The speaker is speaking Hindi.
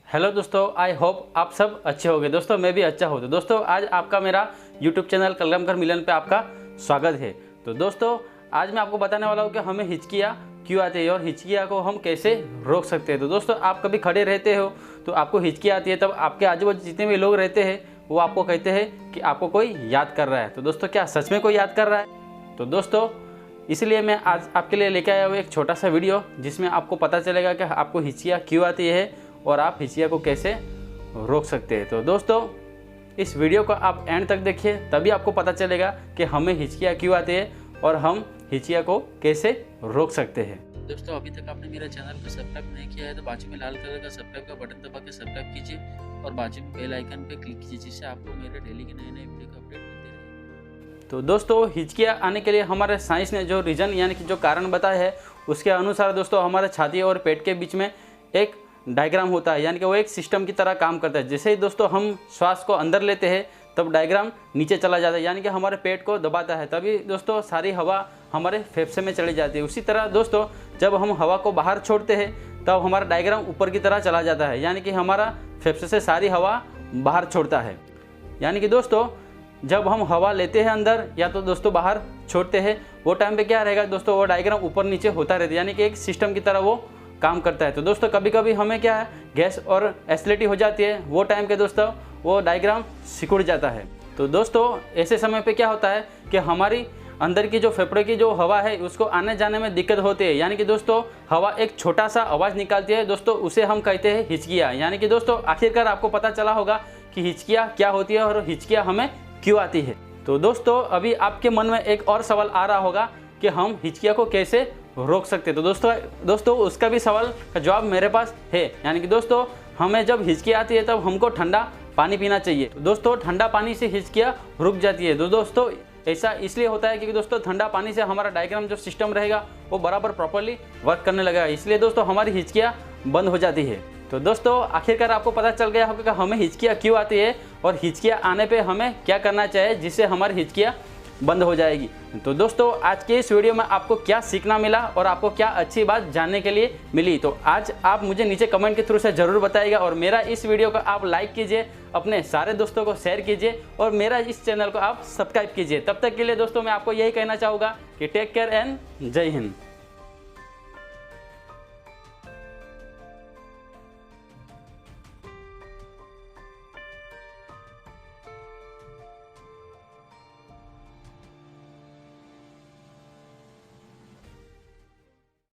हेलो दोस्तों, आई होप आप सब अच्छे होंगे। दोस्तों मैं भी अच्छा हूँ। तो दोस्तों आज आपका मेरा यूट्यूब चैनल कलगमकर मिलन पे आपका स्वागत है। तो दोस्तों आज मैं आपको बताने वाला हूँ कि हमें हिचकियाँ क्यों आती है और हिचकियाँ को हम कैसे रोक सकते हैं। तो दोस्तों आप कभी खड़े रहते हो तो आपको हिचकी आती है, तब आपके आजू बाजू जितने भी लोग रहते हैं वो आपको कहते हैं कि आपको कोई याद कर रहा है। तो दोस्तों क्या सच में कोई याद कर रहा है? तो दोस्तों इसलिए मैं आज आपके लिए लेके आया हूँ एक छोटा सा वीडियो जिसमें आपको पता चलेगा कि आपको हिचकियाँ क्यों आती है और आप हिचकियाँ को कैसे रोक सकते हैं। तो दोस्तों इस वीडियो को आप एंड तक देखिए, तभी आपको पता चलेगा कि हमें हिचकियाँ क्यों आती है और हम हिचकियाँ को कैसे रोक सकते हैं। दोस्तों अभी तक आपने मेरे चैनल को सब्सक्राइब नहीं किया है तो बाजू में लाल कलर का सब्सक्राइब का बटन दबा के सब्सक्राइब कीजिए और बाजू में बेल आइकन पे क्लिक कीजिए, जिससे आपको मेरे डेली के नए वीडियो का अपडेट मिलते रहे। तो दोस्तों हिचकियाँ आने के लिए हमारे साइंस ने जो रीज़न यानी कि जो कारण बताया है उसके अनुसार दोस्तों हमारे छाती और पेट के बीच में एक डायग्राम होता है, यानी कि वो एक सिस्टम की तरह काम करता है। जैसे ही दोस्तों हम श्वास को अंदर लेते हैं तब डायग्राम नीचे चला जाता है, यानी कि हमारे पेट को दबाता है, तभी दोस्तों सारी हवा हमारे फेफड़े में चली जाती है। उसी तरह दोस्तों जब हम हवा को बाहर छोड़ते हैं तब हमारा डायग्राम ऊपर की तरह चला जाता है, यानी कि हमारा फेफड़े से सारी हवा बाहर छोड़ता है। यानी कि दोस्तों जब हम हवा लेते हैं अंदर या तो दोस्तों बाहर छोड़ते हैं, वो टाइम पे क्या रहेगा दोस्तों, वो डायग्राम ऊपर नीचे होता रहता है, यानी कि एक सिस्टम की तरह वो काम करता है। तो दोस्तों कभी कभी हमें क्या है गैस और एसिडिटी हो जाती है, वो टाइम के दोस्तों वो डायग्राम सिकुड़ जाता है। तो दोस्तों ऐसे समय पे क्या होता है कि हमारी अंदर की जो फेफड़े की जो हवा है उसको आने जाने में दिक्कत होती है, यानी कि दोस्तों हवा एक छोटा सा आवाज़ निकालती है दोस्तों, उसे हम कहते हैं हिचकियाँ। यानी कि दोस्तों आखिरकार आपको पता चला होगा कि हिचकियाँ क्या होती है और हिचकियाँ हमें क्यों आती है। तो दोस्तों अभी आपके मन में एक और सवाल आ रहा होगा कि हम हिचकियाँ को कैसे रोक सकते। तो दोस्तों उसका भी सवाल का जवाब मेरे पास है। यानी कि दोस्तों हमें जब हिचकी आती है तब हमको ठंडा पानी पीना चाहिए। तो दोस्तों ठंडा पानी से हिचकियाँ रुक जाती है। तो दोस्तों ऐसा इसलिए होता है क्योंकि दोस्तों ठंडा पानी से हमारा डायग्राम जो सिस्टम रहेगा वो बराबर प्रॉपरली वर्क करने लगेगा, इसलिए दोस्तों हमारी हिचकियाँ बंद हो जाती है। तो दोस्तों आखिरकार आपको पता चल गया होगा कि हमें हिचकियाँ क्यों आती है और हिचकियाँ आने पे हमें क्या करना चाहिए जिससे हमारी हिचकियाँ बंद हो जाएगी। तो दोस्तों आज के इस वीडियो में आपको क्या सीखना मिला और आपको क्या अच्छी बात जानने के लिए मिली, तो आज आप मुझे नीचे कमेंट के थ्रू से ज़रूर बताइएगा। और मेरा इस वीडियो को आप लाइक कीजिए, अपने सारे दोस्तों को शेयर कीजिए और मेरा इस चैनल को आप सब्सक्राइब कीजिए। तब तक के लिए दोस्तों मैं आपको यही कहना चाहूँगा कि टेक केयर एंड जय हिंद।